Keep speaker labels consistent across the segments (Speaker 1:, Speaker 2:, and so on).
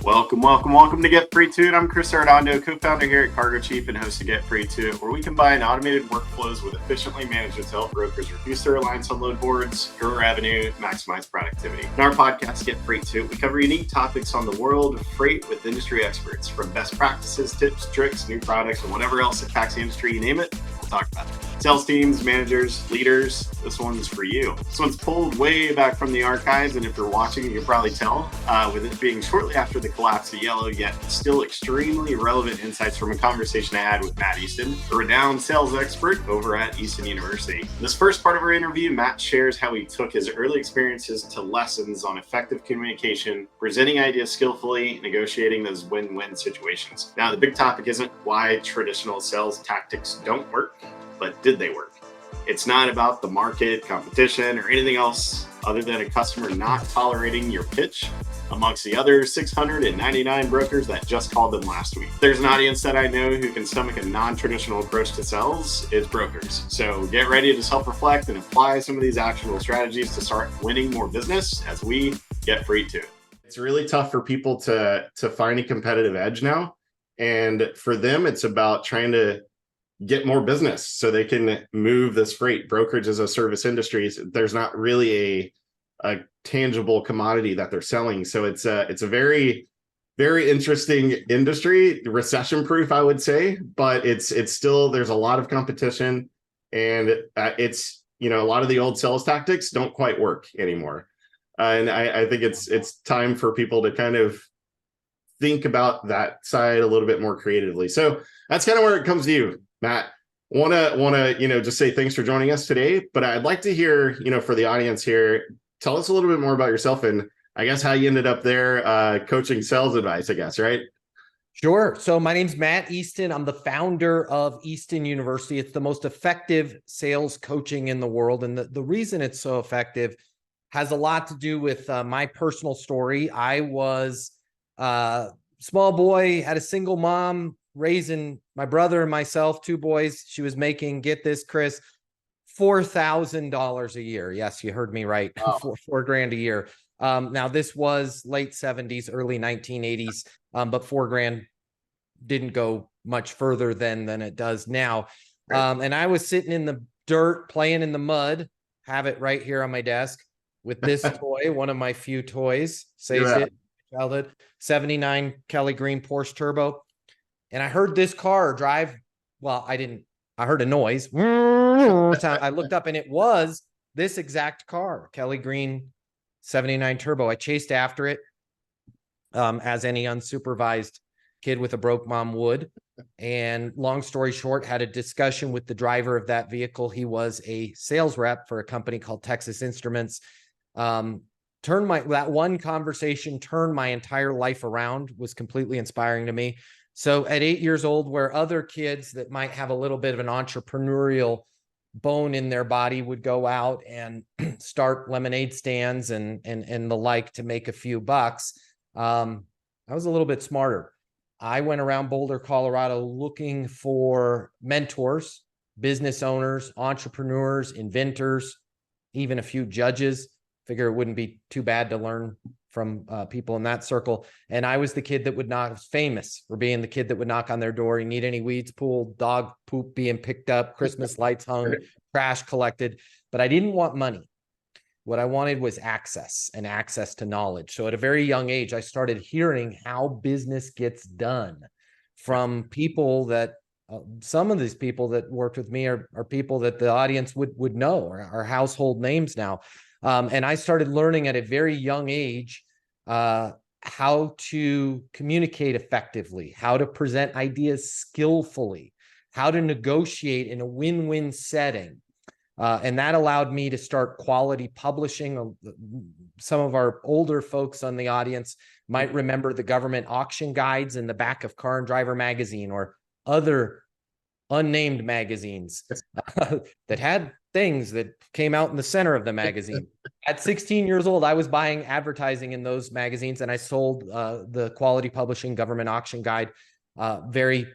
Speaker 1: Welcome to Get Free To It. I'm Chris Arredondo, co-founder here at Cargo Chief and host of Get Free To It, where we combine automated workflows with efficiently management to help brokers reduce their reliance on load boards, grow revenue, maximize productivity. In our podcast, Get Free To It, we cover unique topics on the world of freight with industry experts, from best practices, tips, tricks, new products, and whatever else that impacts the industry, you name it, we'll talk about it. Sales teams, managers, leaders, this one's for you. This one's pulled way back from the archives, and if you're watching, you can probably tell, with it being shortly after the collapse of Yellow, yet still extremely relevant insights from a conversation I had with Matt Easton, a renowned sales expert over at Easton University. In this first part of our interview, Matt shares how he took his early experiences to lessons on effective communication, presenting ideas skillfully, negotiating those win-win situations. Now, the big topic isn't why traditional sales tactics don't work, but did they work? It's not about the market, competition, or anything else other than a customer not tolerating your pitch amongst the other 699 brokers that just called them last week. There's an audience that I know who can stomach a non-traditional approach to sales, it's brokers. So get ready to self-reflect and apply some of these actionable strategies to start winning more business as we get free to it. It's really tough for people to find a competitive edge now. And for them, it's about trying to get more business so they can move this freight. Brokerage as a service industry, there's not really a tangible commodity that they're selling. So it's a very, very interesting industry, recession proof, I would say, but it's still, there's a lot of competition, and it's, a lot of the old sales tactics don't quite work anymore. And I think it's time for people to kind of think about that side a little bit more creatively. So that's kind of where it comes to you, Matt. Want to just say thanks for joining us today, but I'd like to hear, for the audience here, tell us a little bit more about yourself and I guess how you ended up there coaching sales advice, I guess, right?
Speaker 2: Sure. So my name's Matt Easton. I'm the founder of Easton University. It's the most effective sales coaching in the world. And the reason it's so effective has a lot to do with my personal story. I was a small boy, had a single mom, raising my brother and myself, two boys. She was making, get this, Chris, $4,000 a year. Yes, you heard me right. Wow. $4,000 a year. Now this was late 70s, early 1980s, but $4,000 didn't go much further than it does now. Right. And I was sitting in the dirt, playing in the mud, have it right here on my desk with this toy, one of my few toys, saved it, childhood, 79 Kelly Green Porsche Turbo. And I heard this car drive. Well, I heard a noise. I looked up and it was this exact car, Kelly Green 79 Turbo. I chased after it as any unsupervised kid with a broke mom would. And long story short, had a discussion with the driver of that vehicle. He was a sales rep for a company called Texas Instruments. That one conversation turned my entire life around, was completely inspiring to me. So at 8 years old, where other kids that might have a little bit of an entrepreneurial bone in their body would go out and start lemonade stands and the like to make a few bucks, I was a little bit smarter. I went around Boulder, Colorado, looking for mentors, business owners, entrepreneurs, inventors, even a few judges. Figure it wouldn't be too bad to learn from people in that circle. And I was the kid that was famous for being the kid that would knock on their door. You need any weeds pulled, dog poop being picked up, Christmas lights hung, trash collected. But I didn't want money. What I wanted was access and access to knowledge. So at a very young age, I started hearing how business gets done from people that some of these people that worked with me are people that the audience would know, or are household names now. And I started learning at a very young age how to communicate effectively, how to present ideas skillfully, how to negotiate in a win-win setting. And that allowed me to start quality publishing. Some of our older folks on the audience might remember the government auction guides in the back of Car and Driver magazine, or other unnamed magazines that had things that came out in the center of the magazine. At 16 years old, I was buying advertising in those magazines, and I sold the quality publishing government auction guide. Very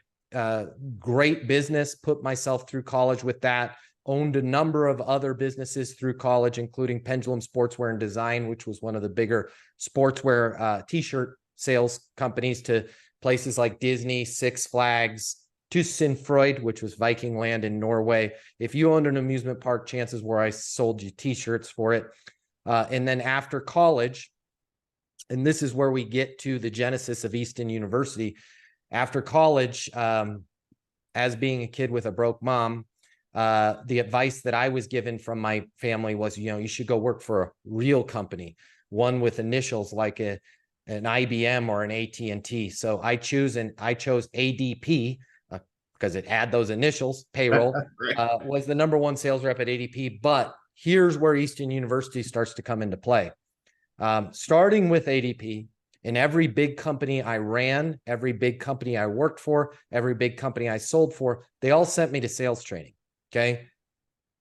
Speaker 2: great business, put myself through college with that. Owned a number of other businesses through college, including Pendulum Sportswear and Design, which was one of the bigger sportswear t-shirt sales companies to places like Disney, Six Flags, to Sinfreud, which was Viking land in Norway. If you owned an amusement park, chances were I sold you t-shirts for it. And then after college, and this is where we get to the genesis of Easton University. After college, as being a kid with a broke mom, the advice that I was given from my family was, you should go work for a real company, one with initials like an IBM or an AT&T. So I chose ADP because it had those initials. Payroll right. Was the #1 sales rep at ADP. But here's where Easton University starts to come into play. Starting with ADP, in every big company I ran, every big company I worked for, every big company I sold for, they all sent me to sales training. Okay.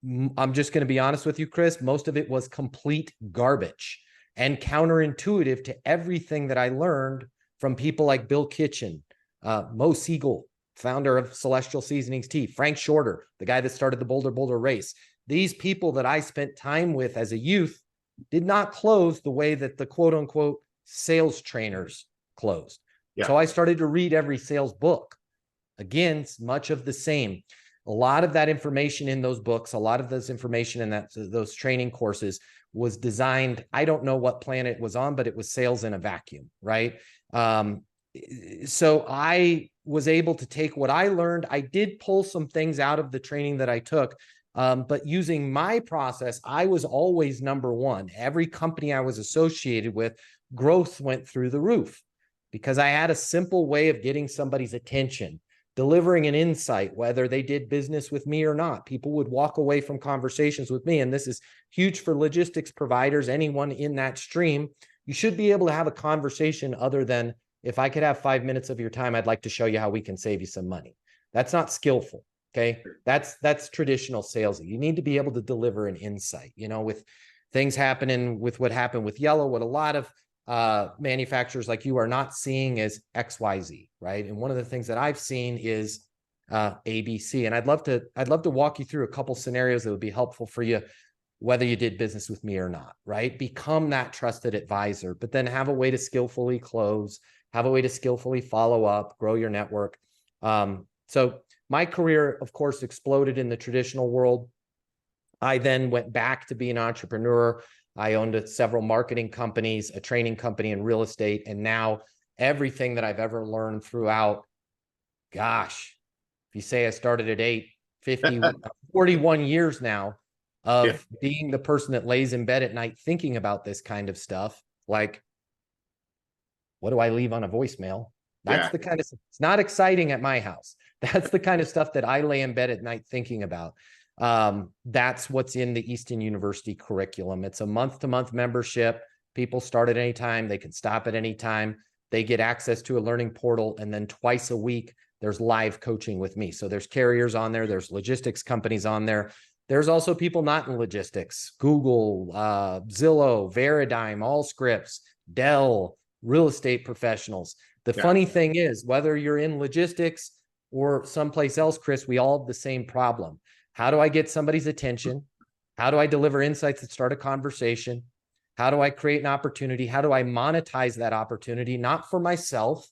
Speaker 2: I'm just going to be honest with you, Chris. Most of it was complete garbage and counterintuitive to everything that I learned from people like Bill Kitchen, Mo Siegel, founder of Celestial Seasonings Tea, Frank Shorter, the guy that started the Boulder race. These people that I spent time with as a youth did not close the way that the quote unquote sales trainers closed. Yeah. So I started to read every sales book. Again, much of the same. A lot of that information in those books, a lot of this information in those training courses was designed. I don't know what planet it was on, but it was sales in a vacuum, right? So I was able to take what I learned. I did pull some things out of the training that I took, but using my process, I was always #1. Every company I was associated with, growth went through the roof because I had a simple way of getting somebody's attention, delivering an insight, whether they did business with me or not. People would walk away from conversations with me, and this is huge for logistics providers, anyone in that stream. You should be able to have a conversation other than, if I could have 5 minutes of your time, I'd like to show you how we can save you some money. That's not skillful. Okay. That's traditional salesy. You need to be able to deliver an insight, with things happening with what happened with Yellow, what a lot of manufacturers like you are not seeing is XYZ, right? And one of the things that I've seen is ABC. And I'd love to walk you through a couple scenarios that would be helpful for you, whether you did business with me or not, right? Become that trusted advisor, but then have a way to skillfully close, have a way to skillfully follow up, grow your network. So my career, of course, exploded in the traditional world. I then went back to be an entrepreneur. I owned several marketing companies, a training company in real estate, and now everything that I've ever learned throughout, gosh, if you say I started at 8, 50, 41 years now of being the person that lays in bed at night thinking about this kind of stuff, like, what do I leave on a voicemail? That's the kind of stuff. It's not exciting at my house. That's the kind of stuff that I lay in bed at night thinking about. That's what's in the Easton University curriculum. It's a month-to-month membership. People start at any time. They can stop at any time. They get access to a learning portal. And then twice a week, there's live coaching with me. So there's carriers on there. There's logistics companies on there. There's also people not in logistics: Google, Zillow, Veridigm, Allscripts, Dell, real estate professionals. The funny thing is, whether you're in logistics or someplace else, Chris, we all have the same problem. How do I get somebody's attention? How do I deliver insights that start a conversation? How do I create an opportunity? How do I monetize that opportunity? Not for myself,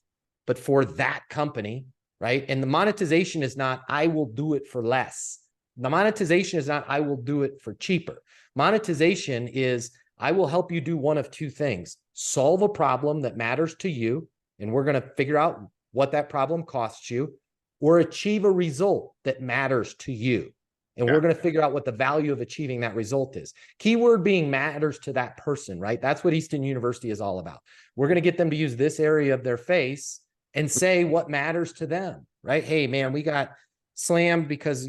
Speaker 2: but for that company, right? And the monetization is not, I will do it for less. The monetization is not, I will do it for cheaper. Monetization is, I will help you do one of two things: solve a problem that matters to you, and we're going to figure out what that problem costs you, or achieve a result that matters to you. And we're going to figure out what the value of achieving that result is. Keyword being matters to that person, right? That's what Easton University is all about. We're going to get them to use this area of their face and say what matters to them, right? Hey, man, we got slammed because,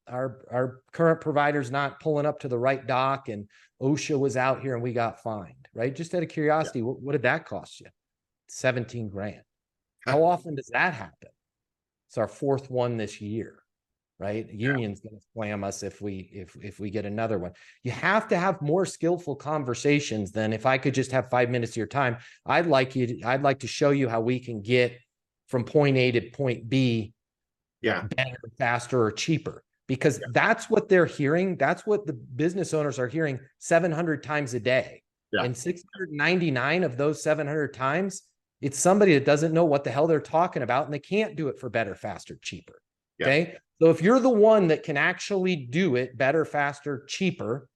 Speaker 2: our current provider's not pulling up to the right dock, and OSHA was out here and we got fined, right? Just out of curiosity, what did that cost you? 17 grand. How often does that happen? It's our 4th one this year, right? The union's going to slam us if we get another one. You have to have more skillful conversations than, if I could just have 5 minutes of your time. I'd like to show you how we can get from point A to point B better, faster, or cheaper, because that's what they're hearing. That's what the business owners are hearing 700 times a day. And 699 of those 700 times It's somebody that doesn't know what the hell they're talking about, and they can't do it for better, faster, cheaper. Okay. So if you're the one that can actually do it better, faster, cheaper,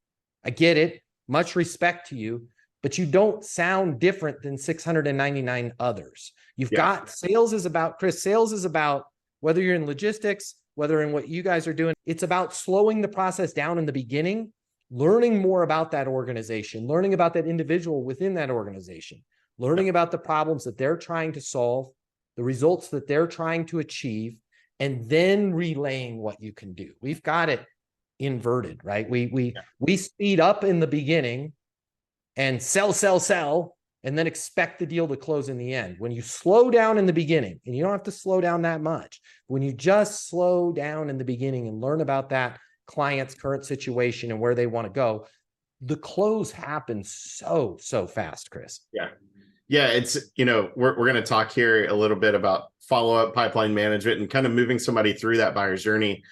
Speaker 2: I get it. Much respect to you, but you don't sound different than 699 others. You've got sales is about, Chris, sales is about whether you're in logistics, whether in what you guys are doing, it's about slowing the process down in the beginning, learning more about that organization, learning about that individual within that organization, learning about the problems that they're trying to solve, the results that they're trying to achieve, and then relaying what you can do. We've got it inverted, right? We speed up in the beginning and sell, and then expect the deal to close in the end. When you slow down in the beginning, and you don't have to slow down that much, when you just slow down in the beginning and learn about that client's current situation and where they want to go, the close happens so fast, Chris.
Speaker 1: Yeah, it's, we're going to talk here a little bit about follow-up pipeline management and kind of moving somebody through that buyer's journey.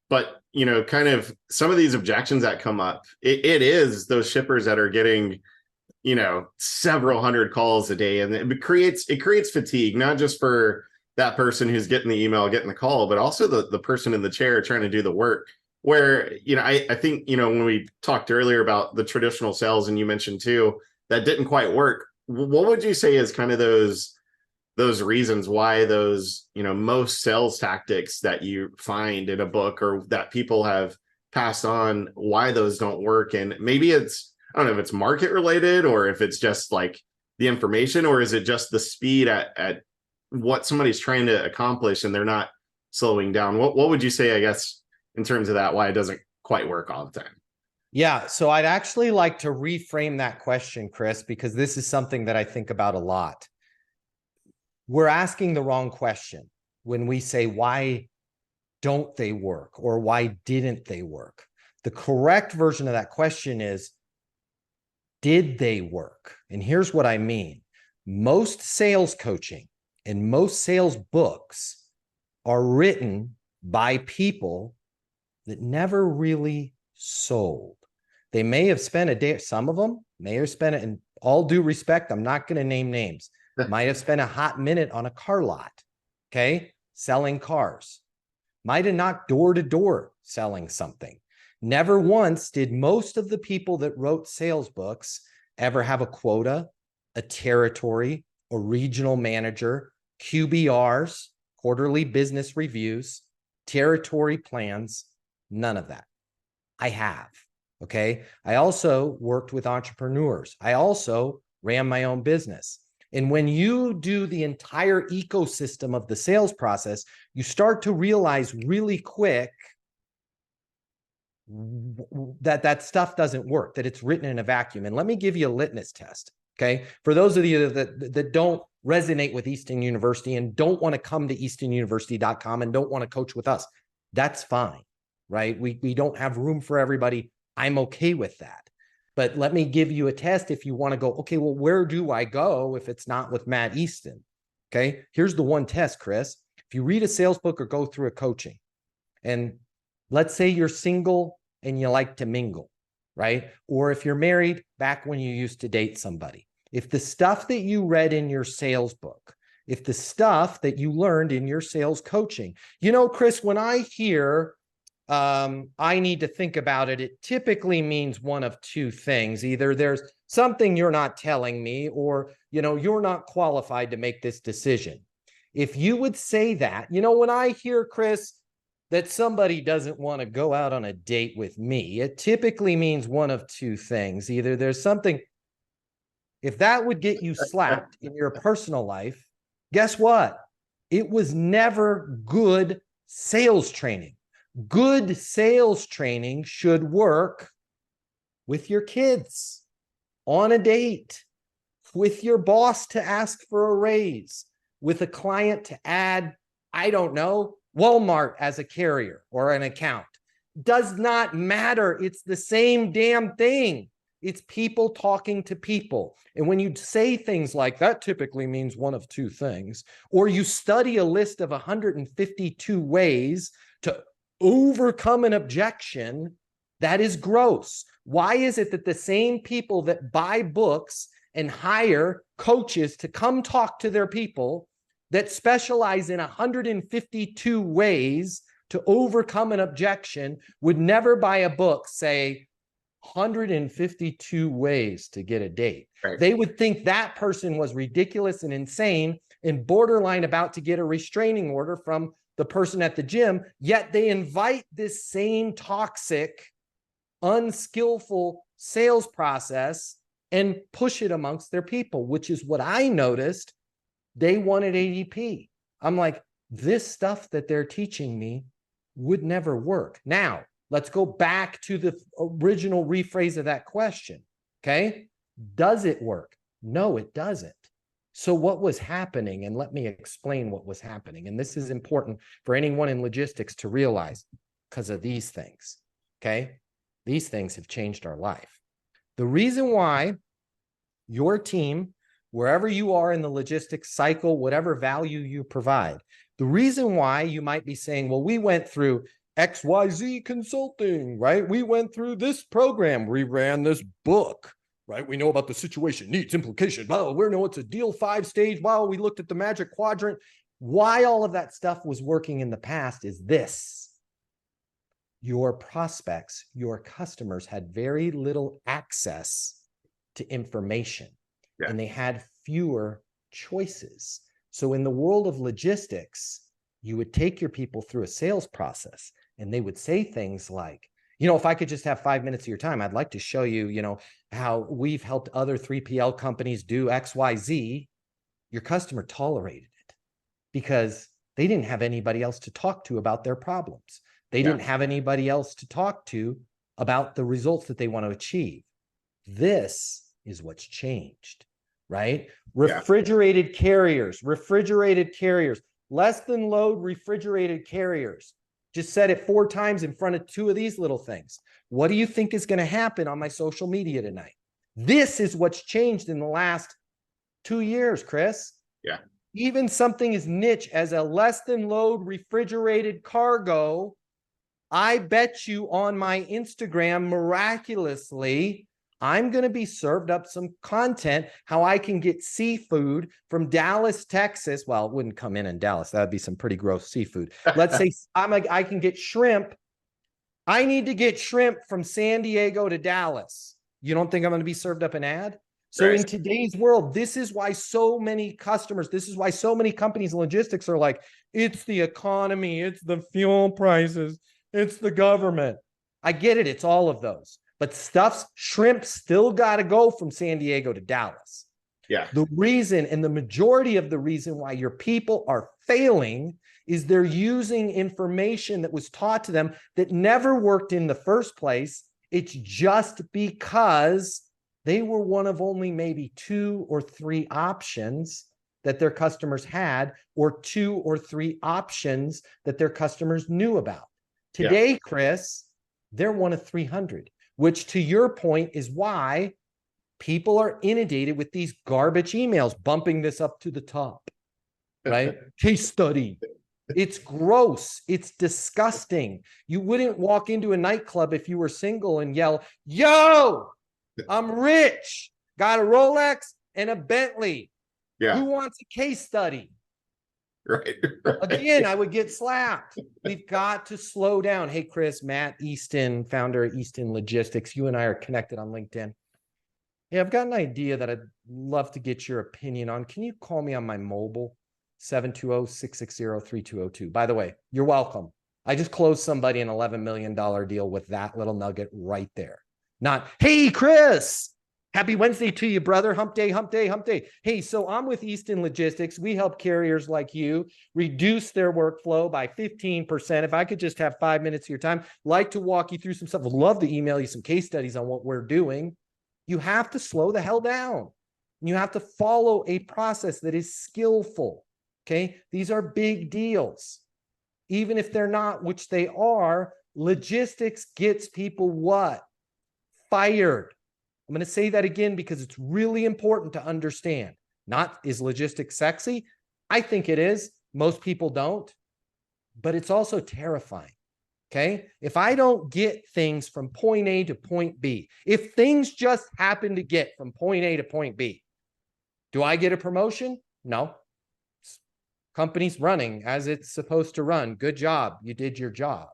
Speaker 1: But, kind of some of these objections that come up, it is those shippers that are getting, several hundred calls a day, and it creates fatigue, not just for that person who's getting the email, getting the call, but also the person in the chair trying to do the work. Where, I think, when we talked earlier about the traditional sales, and you mentioned too, that didn't quite work. What would you say is kind of those reasons why those, most sales tactics that you find in a book or that people have passed on, why those don't work? And maybe it's, I don't know if it's market related, or if it's just like the information, or is it just the speed at what somebody's trying to accomplish and they're not slowing down? What would you say, I guess, in terms of that, why it doesn't quite work all the time?
Speaker 2: Yeah. So I'd actually like to reframe that question, Chris, because this is something that I think about a lot. We're asking the wrong question when we say, why don't they work? Or why didn't they work? The correct version of that question is, did they work? And here's what I mean. Most sales coaching and most sales books are written by people that never really sold. They may have spent a day, some of them may have spent it, in all due respect, I'm not going to name names, might have spent a hot minute on a car lot, okay, selling cars, might have knocked door to door selling something. Never once did most of the people that wrote sales books ever have a quota, a territory, a regional manager, QBRs, quarterly business reviews, territory plans, none of that. I have, okay? I also worked with entrepreneurs. I also ran my own business. And when you do the entire ecosystem of the sales process, you start to realize really quick that stuff doesn't work, that it's written in a vacuum. And let me give you a litmus test, okay? For those of you that don't resonate with Easton University and don't want to come to eastonuniversity.com and don't want to coach with us, that's fine, right? We don't have room for everybody. I'm okay with that. But let me give you a test if you want to go, okay, well, where do I go if it's not with Matt Easton? Okay, here's the one test, Chris. If you read a sales book or go through a coaching, and let's say you're single and you like to mingle, right? Or if you're married, back when you used to date somebody. If the stuff that you read in your sales book, if the stuff that you learned in your sales coaching, Chris, when I hear I need to think about it, it typically means one of two things. Either there's something you're not telling me, or, you're not qualified to make this decision. If you would say that, when I hear, Chris, that somebody doesn't want to go out on a date with me, it typically means one of two things. Either there's something, if that would get you slapped in your personal life, guess what? It was never good sales training. Good sales training should work with your kids, on a date, with your boss to ask for a raise, with a client to add, I don't know, Walmart as a carrier or an account. Does not matter. It's the same damn thing. It's people talking to people. And when you say things like that, typically means one of two things, or you study a list of 152 ways to overcome an objection, that is gross. Why is it that the same people that buy books and hire coaches to come talk to their people that specialize in 152 ways to overcome an objection would never buy a book, say 152 ways to get a date.
Speaker 1: Right.
Speaker 2: They would think that person was ridiculous and insane and borderline about to get a restraining order from the person at the gym, yet they invite this same toxic, unskillful sales process and push it amongst their people, which is what I noticed day one at ADP. I'm like, this stuff that they're teaching me would never work. Now, let's go back to the original rephrase of that question. Okay. Does it work? No, it doesn't. So what was happening? And let me explain what was happening. And this is important for anyone in logistics to realize because of these things. Okay. These things have changed our life. The reason why your team, wherever you are in the logistics cycle, whatever value you provide, the reason why you might be saying, well, we went through XYZ consulting, right? We went through this program. We ran this book, right? We know about the situation, needs, implications. Well, we know it's a deal 5 stage. Well, we looked at the magic quadrant. Why all of that stuff was working in the past is this. Your prospects, your customers had very little access to information, and they had fewer choices. So in the world of logistics, you would take your people through a sales process and they would say things like, if I could just have 5 minutes of your time, I'd like to show you, how we've helped other 3PL companies do XYZ. Your customer tolerated it because they didn't have anybody else to talk to about their problems. They didn't have anybody else to talk to about the results that they want to achieve. This is what's changed, right? Refrigerated carriers, less than load refrigerated carriers. Just said it 4 times in front of 2 of these little things. What do you think is going to happen on my social media tonight? This is what's changed in the last 2 years, Chris.
Speaker 1: Yeah.
Speaker 2: Even something as niche as a less than load refrigerated cargo, I bet you on my Instagram, miraculously, I'm going to be served up some content, how I can get seafood from Dallas, Texas. Well, it wouldn't come in Dallas. That would be some pretty gross seafood. Let's say I can get shrimp. I need to get shrimp from San Diego to Dallas. You don't think I'm going to be served up an ad? So in today's world, this is why so many customers, this is why so many companies in logistics are like, it's the economy, it's the fuel prices, it's the government. I get it. It's all of those. But shrimp still got to go from San Diego to Dallas.
Speaker 1: Yeah.
Speaker 2: The reason and the majority of the reason why your people are failing is they're using information that was taught to them that never worked in the first place. It's just because they were one of only maybe 2 or 3 options that their customers had, or 2 or 3 options that their customers knew about. Today, Chris, they're one of 300. Which, to your point, is why people are inundated with these garbage emails, bumping this up to the top, right? Case study. It's gross. It's disgusting. You wouldn't walk into a nightclub if you were single and yell, yo, I'm rich, got a Rolex and a Bentley.
Speaker 1: Yeah.
Speaker 2: Who wants a case study?
Speaker 1: Right.
Speaker 2: Again, I would get slapped. We've got to slow down. Hey, Chris, Matt Easton, founder of Easton Logistics. You and I are connected on LinkedIn. Hey, I've got an idea that I'd love to get your opinion on. Can you call me on my mobile? 720-660-3202. By the way, you're welcome. I just closed somebody an $11 million deal with that little nugget right there. Not, hey, Chris, happy Wednesday to you, brother. Hump day, hump day, hump day. Hey, so I'm with Easton Logistics. We help carriers like you reduce their workflow by 15%. If I could just have 5 minutes of your time, like to walk you through some stuff. Would love to email you some case studies on what we're doing. You have to slow the hell down. You have to follow a process that is skillful. Okay. These are big deals. Even if they're not, which they are, logistics gets people what? Fired. I'm going to say that again because it's really important to understand. Not, is logistics sexy? I think it is. Most people don't. But it's also terrifying. Okay. If I don't get things from point A to point B, if things just happen to get from point A to point B, do I get a promotion? No. Company's running as it's supposed to run. Good job. You did your job.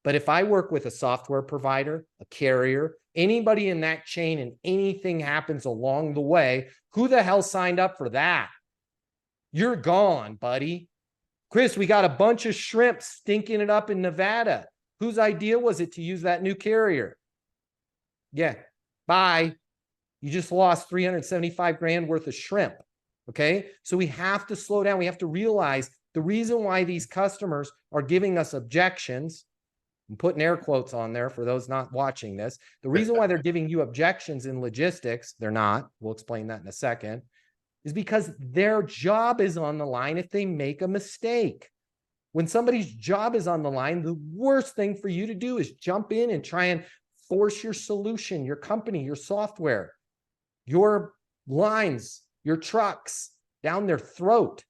Speaker 2: But if I work with a software provider, a carrier, anybody in that chain, and anything happens along the way, who the hell signed up for that? You're gone, buddy. Chris, we got a bunch of shrimp stinking it up in Nevada. Whose idea was it to use that new carrier? Yeah, bye. You just lost 375 grand worth of shrimp. Okay, so we have to slow down. We have to realize the reason why these customers are giving us objections. I'm putting air quotes on there for those not watching this. The reason why they're giving you objections in logistics, they're not, we'll explain that in a second, is because their job is on the line if they make a mistake. When somebody's job is on the line, the worst thing for you to do is jump in and try and force your solution, your company, your software, your lines, your trucks down their throat.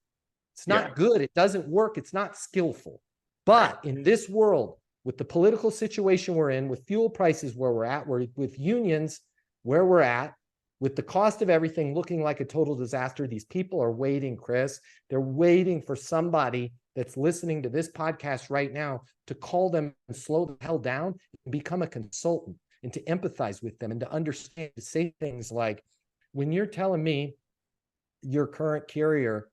Speaker 2: It's not good. It doesn't work. It's not skillful. But in this world, with the political situation we're in, with fuel prices where we're at, with unions where we're at, with the cost of everything looking like a total disaster, these people are waiting, Chris. They're waiting for somebody that's listening to this podcast right now to call them and slow the hell down and become a consultant and to empathize with them and to understand, to say things like, when you're telling me your current carrier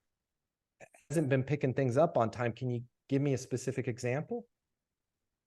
Speaker 2: hasn't been picking things up on time, can you give me a specific example?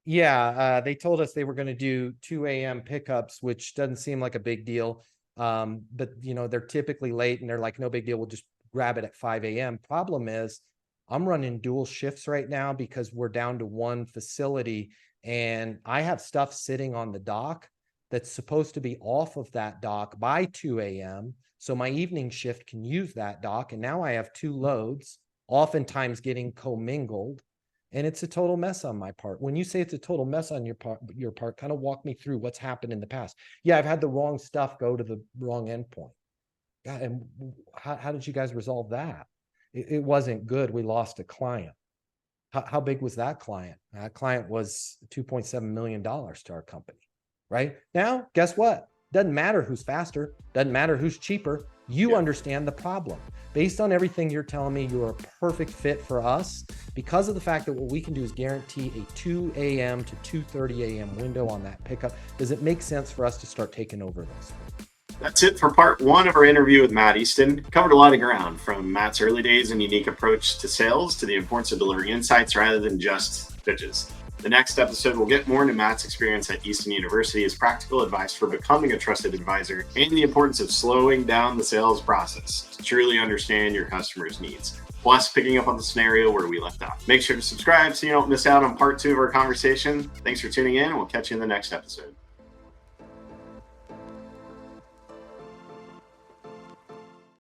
Speaker 2: Yeah, they told us they were going to do 2 a.m. pickups, which doesn't seem like a big deal. But you know, they're typically late and they're like, no big deal. We'll just grab it at 5 a.m. Problem is I'm running dual shifts right now because we're down to one facility and I have stuff sitting on the dock that's supposed to be off of that dock by 2 a.m. So my evening shift can use that dock. And now I have two loads, oftentimes getting commingled. And it's a total mess on my part. When you say it's a total mess on your part, kind of walk me through what's happened in the past. Yeah, I've had the wrong stuff go to the wrong endpoint. God, and how did you guys resolve that? It wasn't good. We lost a client. How big was that client? That client was $2.7 million to our company, right? Now, guess what? Doesn't matter who's faster. Doesn't matter who's cheaper. You understand the problem. Based on everything you're telling me, you're a perfect fit for us because of the fact that what we can do is guarantee a 2 a.m. to 2:30 a.m. window on that pickup. Does it make sense for us to start taking over those?
Speaker 1: That's it for part one of our interview with Matt Easton. Covered a lot of ground, from Matt's early days and unique approach to sales to the importance of delivering insights rather than just pitches. The next episode, we'll get more into Matt's experience at Easton University, his practical advice for becoming a trusted advisor, and the importance of slowing down the sales process to truly understand your customers' needs. Plus, picking up on the scenario where we left off. Make sure to subscribe so you don't miss out on part two of our conversation. Thanks for tuning in, and we'll catch you in the next episode.